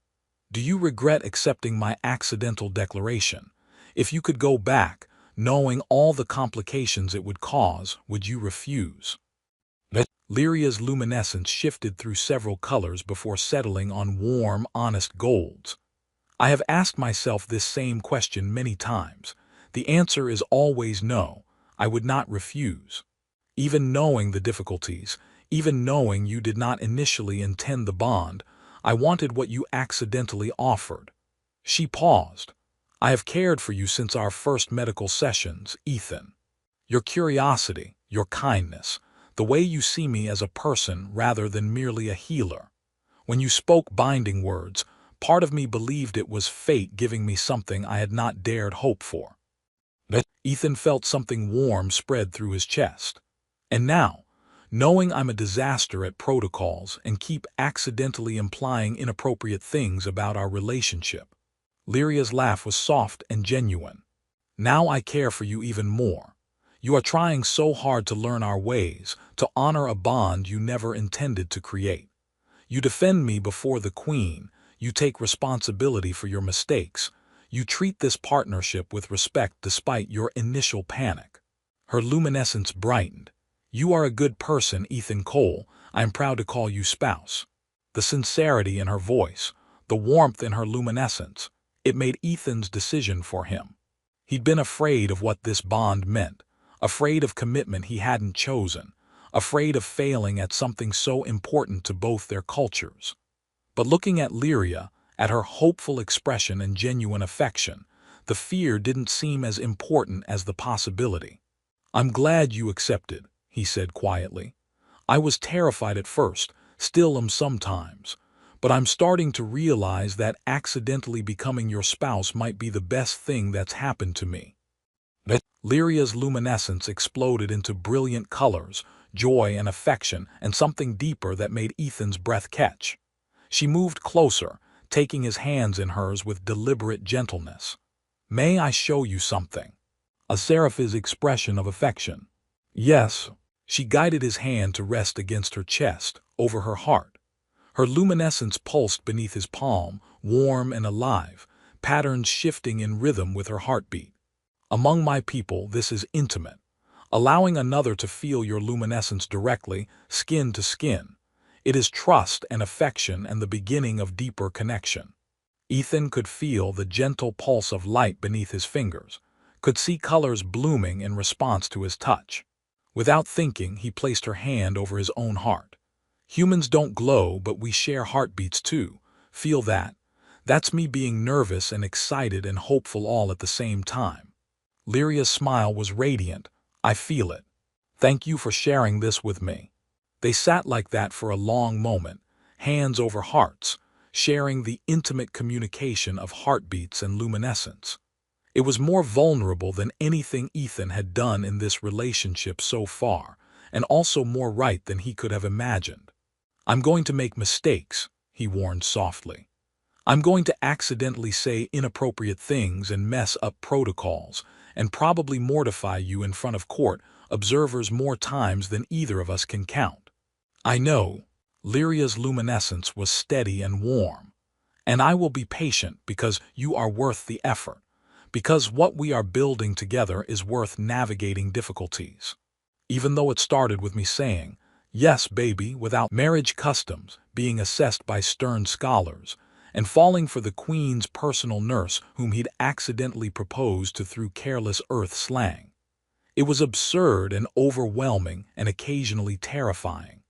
"Do you regret accepting my accidental declaration? If you could go back, knowing all the complications it would cause, would you refuse?" Lyria's luminescence shifted through several colors before settling on warm, honest golds. "I have asked myself this same question many times. The answer is always no. I would not refuse. Even knowing the difficulties, even knowing you did not initially intend the bond, I wanted what you accidentally offered." She paused. "I have cared for you since our first medical sessions, Ethan. Your curiosity, your kindness, the way you see me as a person rather than merely a healer. When you spoke binding words, part of me believed it was fate giving me something I had not dared hope for." Ethan felt something warm spread through his chest. "And now, knowing I'm a disaster at protocols and keep accidentally implying inappropriate things about our relationship." Lyria's laugh was soft and genuine. "Now I care for you even more. You are trying so hard to learn our ways, to honor a bond you never intended to create. You defend me before the Queen, you take responsibility for your mistakes, you treat this partnership with respect despite your initial panic." Her luminescence brightened. "You are a good person, Ethan Cole. I am proud to call you spouse." The sincerity in her voice, the warmth in her luminescence, it made Ethan's decision for him. He'd been afraid of what this bond meant, afraid of commitment he hadn't chosen, afraid of failing at something so important to both their cultures. But looking at Lyria, at her hopeful expression and genuine affection, the fear didn't seem as important as the possibility. "I'm glad you accepted," he said quietly. "I was terrified at first, still am sometimes, but I'm starting to realize that accidentally becoming your spouse might be the best thing that's happened to me." Lyria's luminescence exploded into brilliant colors, joy and affection, and something deeper that made Ethan's breath catch. She moved closer, taking his hands in hers with deliberate gentleness. "May I show you something?" A seraph's expression of affection. "Yes." She guided his hand to rest against her chest, over her heart. Her luminescence pulsed beneath his palm, warm and alive, patterns shifting in rhythm with her heartbeat. "Among my people, this is intimate. Allowing another to feel your luminescence directly, skin to skin. It is trust and affection and the beginning of deeper connection." Ethan could feel the gentle pulse of light beneath his fingers, could see colors blooming in response to his touch. Without thinking, he placed her hand over his own heart. "Humans don't glow, but we share heartbeats too. Feel that? That's me being nervous and excited and hopeful all at the same time." Lyria's smile was radiant. "I feel it. Thank you for sharing this with me." They sat like that for a long moment, hands over hearts, sharing the intimate communication of heartbeats and luminescence. It was more vulnerable than anything Ethan had done in this relationship so far, and also more right than he could have imagined. "I'm going to make mistakes," he warned softly. "I'm going to accidentally say inappropriate things and mess up protocols, and probably mortify you in front of court observers more times than either of us can count. I know." Lyria's luminescence was steady and warm. "And I will be patient because you are worth the effort, because what we are building together is worth navigating difficulties." Even though it started with me saying, "Yes, baby," without marriage customs, being assessed by stern scholars, and falling for the Queen's personal nurse whom he'd accidentally proposed to through careless Earth slang. It was absurd and overwhelming and occasionally terrifying.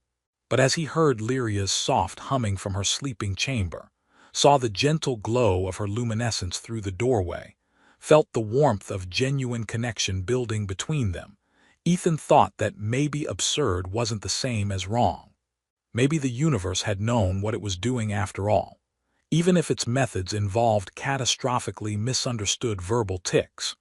But as he heard Lyria's soft humming from her sleeping chamber, saw the gentle glow of her luminescence through the doorway, felt the warmth of genuine connection building between them, Ethan thought that maybe absurd wasn't the same as wrong. Maybe the universe had known what it was doing after all, even if its methods involved catastrophically misunderstood verbal tics.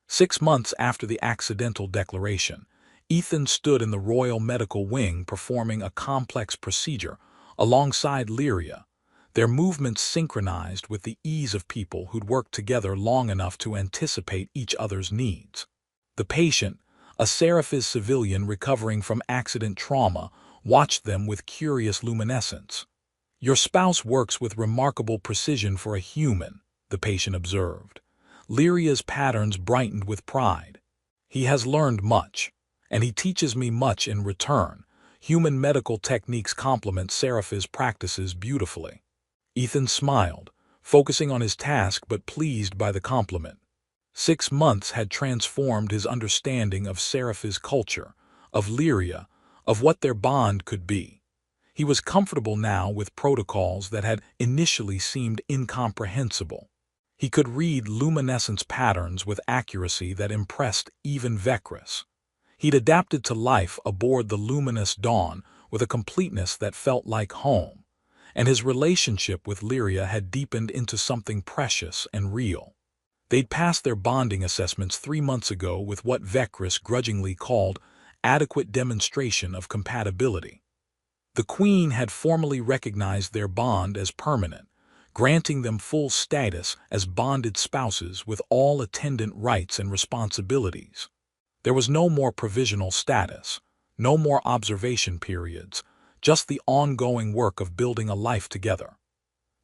6 months after the accidental declaration, Ethan stood in the Royal Medical Wing performing a complex procedure alongside Lyria, their movements synchronized with the ease of people who'd worked together long enough to anticipate each other's needs. The patient, a scifi civilian recovering from accident trauma, watched them with curious luminescence. "Your spouse works with remarkable precision for a human," the patient observed. Lyria's patterns brightened with pride. "He has learned much, and he teaches me much in return. Human medical techniques complement Seraph's practices beautifully." Ethan smiled, focusing on his task but pleased by the compliment. 6 months had transformed his understanding of Seraph's culture, of Lyria, of what their bond could be. He was comfortable now with protocols that had initially seemed incomprehensible. He could read luminescence patterns with accuracy that impressed even Vecris. He'd adapted to life aboard the luminous dawn with a completeness that felt like home, and his relationship with Lyria had deepened into something precious and real. They'd passed their bonding assessments 3 months ago with what Vecris grudgingly called adequate demonstration of compatibility. The Queen had formally recognized their bond as permanent, granting them full status as bonded spouses with all attendant rights and responsibilities. There was no more provisional status, no more observation periods, just the ongoing work of building a life together.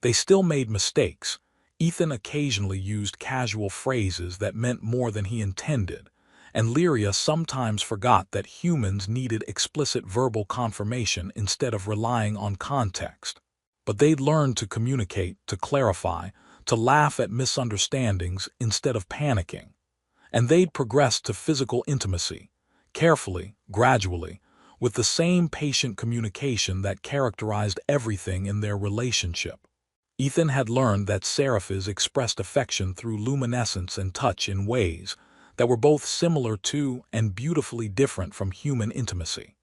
They still made mistakes. Ethan occasionally used casual phrases that meant more than he intended, and Lyria sometimes forgot that humans needed explicit verbal confirmation instead of relying on context. But they'd learned to communicate, to clarify, to laugh at misunderstandings instead of panicking. And they'd progressed to physical intimacy, carefully, gradually, with the same patient communication that characterized everything in their relationship. Ethan had learned that Seraphs expressed affection through luminescence and touch in ways that were both similar to and beautifully different from human intimacy.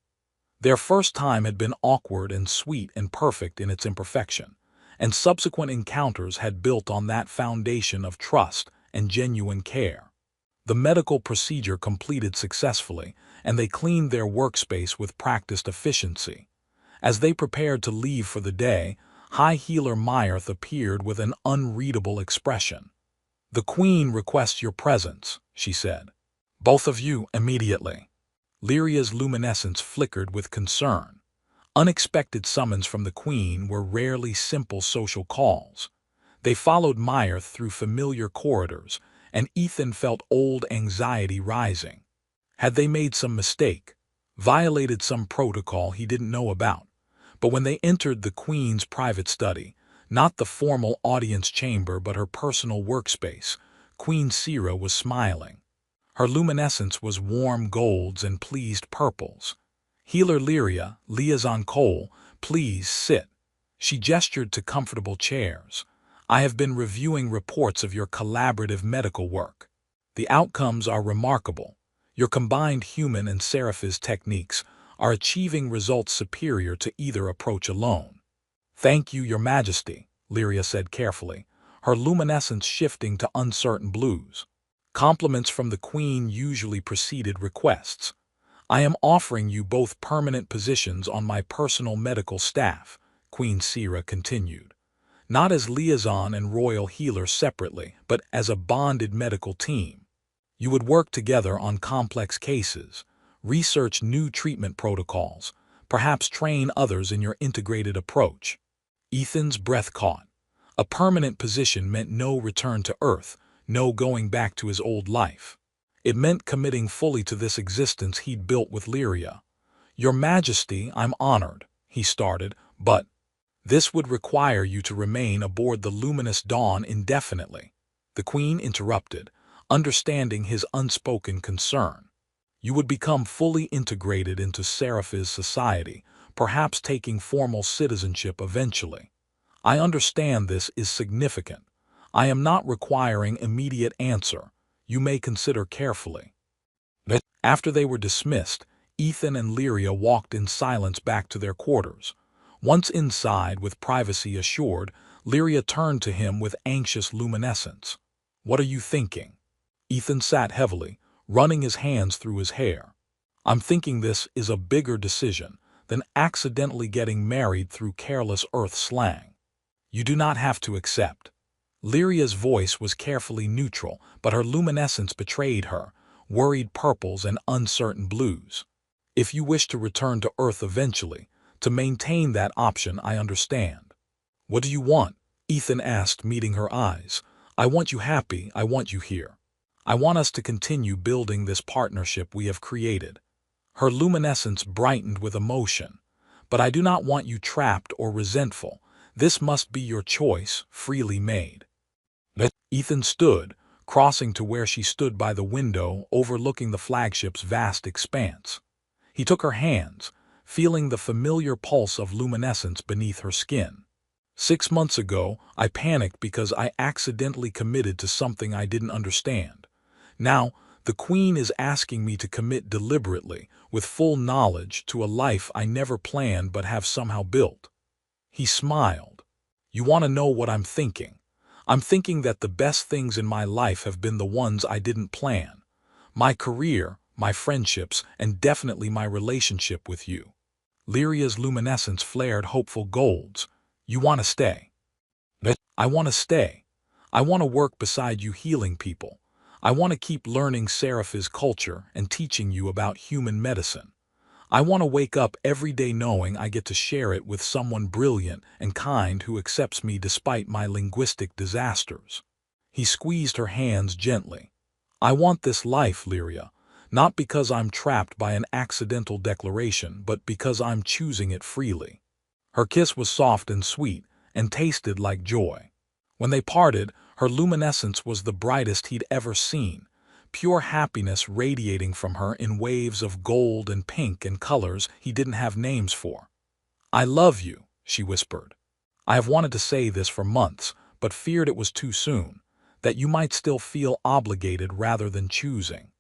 Their first time had been awkward and sweet and perfect in its imperfection, and subsequent encounters had built on that foundation of trust and genuine care. The medical procedure completed successfully, and they cleaned their workspace with practiced efficiency. As they prepared to leave for the day, High Healer Myrth appeared with an unreadable expression. "The Queen requests your presence," she said. "Both of you immediately." Lyria's luminescence flickered with concern. Unexpected summons from the Queen were rarely simple social calls. They followed Myrth through familiar corridors, and Ethan felt old anxiety rising. Had they made some mistake, violated some protocol he didn't know about? But when they entered the Queen's private study, not the formal audience chamber but her personal workspace, Queen Sira was smiling. Her luminescence was warm golds and pleased purples. "Healer Lyria, Liaison Cole, please sit." She gestured to comfortable chairs. "I have been reviewing reports of your collaborative medical work. The outcomes are remarkable. Your combined human and Seraphis techniques are achieving results superior to either approach alone." "Thank you, Your Majesty," Lyria said carefully, her luminescence shifting to uncertain blues. Compliments from the Queen usually preceded requests. "I am offering you both permanent positions on my personal medical staff," Queen Sira continued. "Not as liaison and royal healer separately, but as a bonded medical team. You would work together on complex cases, research new treatment protocols, perhaps train others in your integrated approach." Ethan's breath caught. A permanent position meant no return to Earth, no going back to his old life. It meant committing fully to this existence he'd built with Lyria. "Your Majesty, I'm honored," he started, "but this would require you to remain aboard the luminous dawn indefinitely." The Queen interrupted, understanding his unspoken concern. "You would become fully integrated into Seraph's society, perhaps taking formal citizenship eventually. I understand this is significant. I am not requiring immediate answer. You may consider carefully." After they were dismissed, Ethan and Lyria walked in silence back to their quarters. Once inside, with privacy assured, Lyria turned to him with anxious luminescence. "What are you thinking?" Ethan sat heavily, running his hands through his hair. "I'm thinking this is a bigger decision than accidentally getting married through careless Earth slang. You do not have to accept." Lyria's voice was carefully neutral, but her luminescence betrayed her, worried purples and uncertain blues. "If you wish to return to Earth eventually, to maintain that option, I understand." "What do you want?" Ethan asked, meeting her eyes. "I want you happy, I want you here. I want us to continue building this partnership we have created." Her luminescence brightened with emotion. "But I do not want you trapped or resentful. This must be your choice, freely made." Ethan stood, crossing to where she stood by the window overlooking the flagship's vast expanse. He took her hands, feeling the familiar pulse of luminescence beneath her skin. "6 months ago, I panicked because I accidentally committed to something I didn't understand. Now, the Queen is asking me to commit deliberately, with full knowledge, to a life I never planned but have somehow built." He smiled. "You want to know what I'm thinking? I'm thinking that the best things in my life have been the ones I didn't plan. My career, my friendships, and definitely my relationship with you." Lyria's luminescence flared hopeful golds. "You want to stay?" "I want to stay. I want to work beside you healing people. I want to keep learning Seraph's culture and teaching you about human medicine. I want to wake up every day knowing I get to share it with someone brilliant and kind who accepts me despite my linguistic disasters." He squeezed her hands gently. "I want this life, Lyria, not because I'm trapped by an accidental declaration, but because I'm choosing it freely." Her kiss was soft and sweet, and tasted like joy. When they parted, her luminescence was the brightest he'd ever seen, pure happiness radiating from her in waves of gold and pink and colors he didn't have names for. "I love you," she whispered. "I have wanted to say this for months, but feared it was too soon, that you might still feel obligated rather than choosing."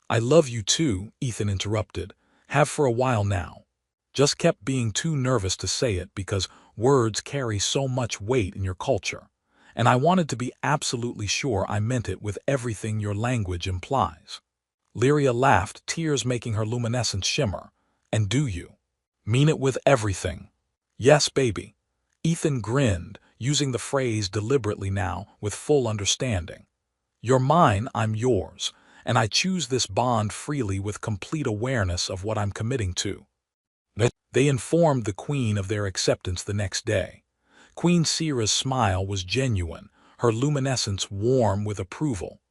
"I love you too," Ethan interrupted. "Have for a while now. Just kept being too nervous to say it because words carry so much weight in your culture. And I wanted to be absolutely sure I meant it with everything your language implies." Lyria laughed, tears making her luminescence shimmer. "And do you mean it with everything?" "Yes, baby." Ethan grinned, using the phrase deliberately now, with full understanding. "You're mine, I'm yours, and I choose this bond freely with complete awareness of what I'm committing to." They informed the Queen of their acceptance the next day. Queen Sira's smile was genuine, her luminescence warm with approval.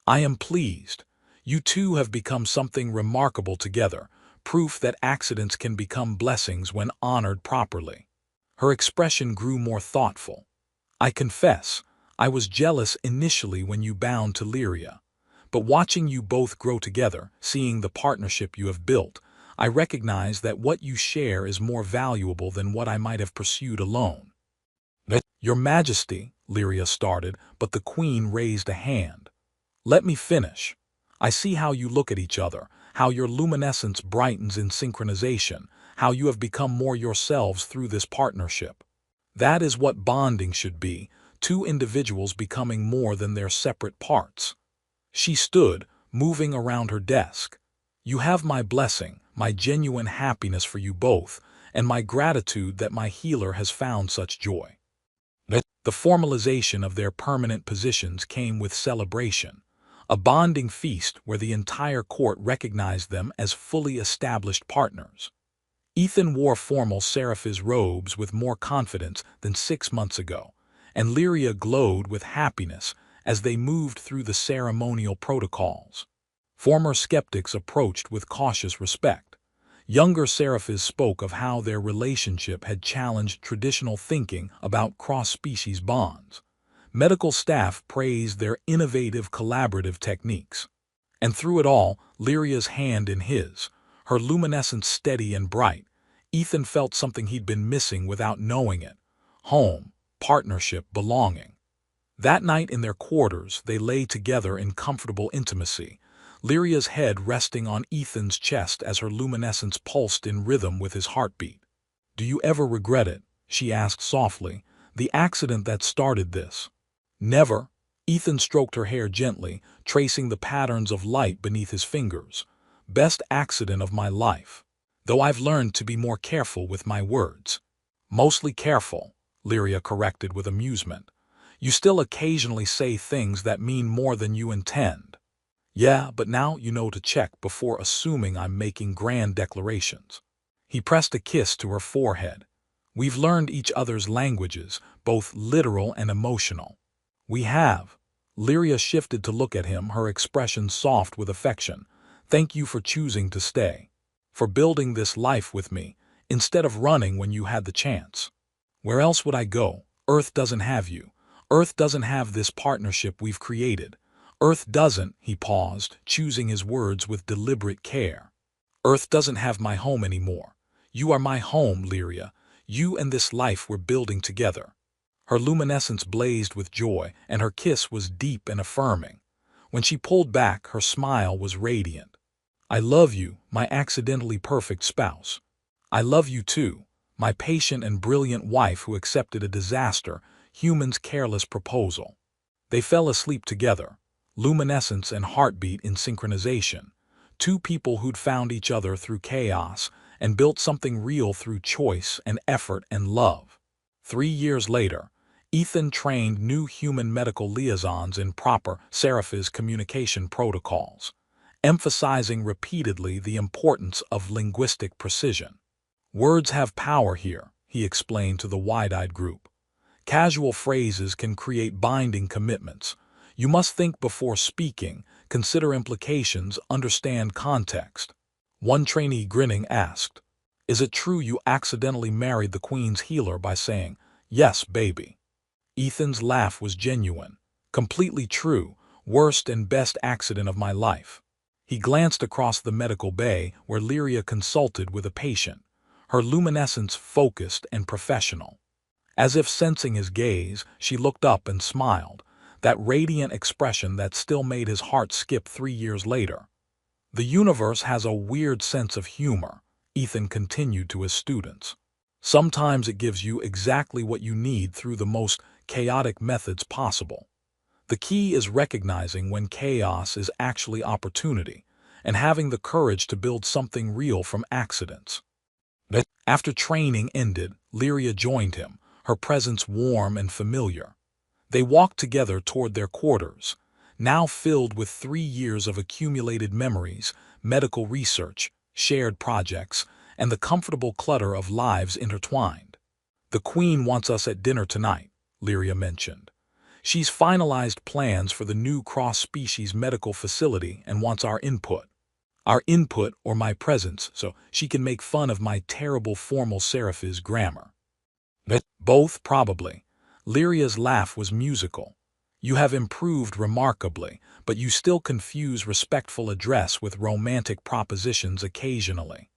"I am pleased. You two have become something remarkable together, proof that accidents can become blessings when honored properly." Her expression grew more thoughtful. "I confess, I was jealous initially when you bound to Lyria. But watching you both grow together, seeing the partnership you have built, I recognize that what you share is more valuable than what I might have pursued alone." "Your Majesty," Lyria started, but the Queen raised a hand. "Let me finish. I see how you look at each other, how your luminescence brightens in synchronization, how you have become more yourselves through this partnership. That is what bonding should be, two individuals becoming more than their separate parts. She stood, moving around her desk. You have my blessing, my genuine happiness for you both, and my gratitude that my healer has found such joy. The formalization of their permanent positions came with celebration, a bonding feast where the entire court recognized them as fully established partners. Ethan wore formal scifi's robes with more confidence than 6 months ago, and Lyria glowed with happiness as they moved through the ceremonial protocols. Former skeptics approached with cautious respect. Younger scifists spoke of how their relationship had challenged traditional thinking about cross-species bonds. Medical staff praised their innovative collaborative techniques. And through it all, Lyria's hand in his, her luminescence steady and bright, Ethan felt something he'd been missing without knowing it: home, partnership, belonging. That night in their quarters, they lay together in comfortable intimacy, Lyria's head resting on Ethan's chest as her luminescence pulsed in rhythm with his heartbeat. "Do you ever regret it?" she asked softly, "the accident that started this?" "Never." Ethan stroked her hair gently, tracing the patterns of light beneath his fingers. "Best accident of my life. Though I've learned to be more careful with my words." "Mostly careful," Lyria corrected with amusement. "You still occasionally say things that mean more than you intend." "Yeah, but now you know to check before assuming I'm making grand declarations." He pressed a kiss to her forehead. "We've learned each other's languages, both literal and emotional." "We have." Lyria shifted to look at him, her expression soft with affection. "Thank you for choosing to stay. For building this life with me, instead of running when you had the chance. Where else would I go? Earth doesn't have you. Earth doesn't have this partnership we've created. Earth doesn't," he paused, choosing his words with deliberate care. "Earth doesn't have my home anymore. You are my home, Lyria. You and this life we're building together." Her luminescence blazed with joy, and her kiss was deep and affirming. When she pulled back, her smile was radiant. "I love you, my accidentally perfect spouse. I love you too, my patient and brilliant wife who accepted a disaster, human's careless proposal." They fell asleep together, luminescence and heartbeat in synchronization, two people who'd found each other through chaos and built something real through choice and effort and love. 3 years later, Ethan trained new human medical liaisons in proper scifi's communication protocols, emphasizing repeatedly the importance of linguistic precision. "Words have power here," he explained to the wide-eyed group. "Casual phrases can create binding commitments. You must think before speaking, consider implications, understand context." One trainee, grinning, asked, "Is it true you accidentally married the Queen's healer by saying, 'Yes, baby'?" Ethan's laugh was genuine. "Completely true. Worst and best accident of my life." He glanced across the medical bay where Lyria consulted with a patient, her luminescence focused and professional. As if sensing his gaze, she looked up and smiled, that radiant expression that still made his heart skip 3 years later. "The universe has a weird sense of humor," Ethan continued to his students. "Sometimes it gives you exactly what you need through the most chaotic methods possible. The key is recognizing when chaos is actually opportunity, and having the courage to build something real from accidents." After training ended, Lyria joined him, her presence warm and familiar. They walked together toward their quarters, now filled with 3 years of accumulated memories, medical research, shared projects, and the comfortable clutter of lives intertwined. "The Queen wants us at dinner tonight," Lyria mentioned. "She's finalized plans for the new cross-species medical facility and wants our input. Our input or my presence, so she can make fun of my terrible formal scifi's grammar." "Both, probably." Lyria's laugh was musical. "You have improved remarkably, but you still confuse respectful address with romantic propositions occasionally.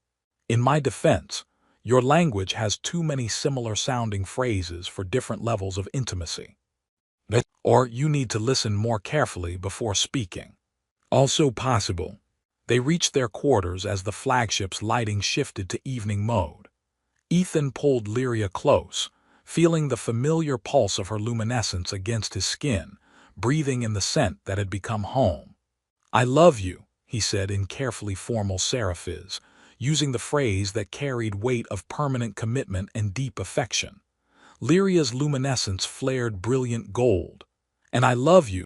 In my defense, your language has too many similar-sounding phrases for different levels of intimacy. Or you need to listen more carefully before speaking." "Also possible." They reached their quarters as the flagship's lighting shifted to evening mode. Ethan pulled Lyria close, feeling the familiar pulse of her luminescence against his skin, breathing in the scent that had become home. "I love you," he said in carefully formal serifs, using the phrase that carried weight of permanent commitment and deep affection. Lyria's luminescence flared brilliant gold. "And I love you,"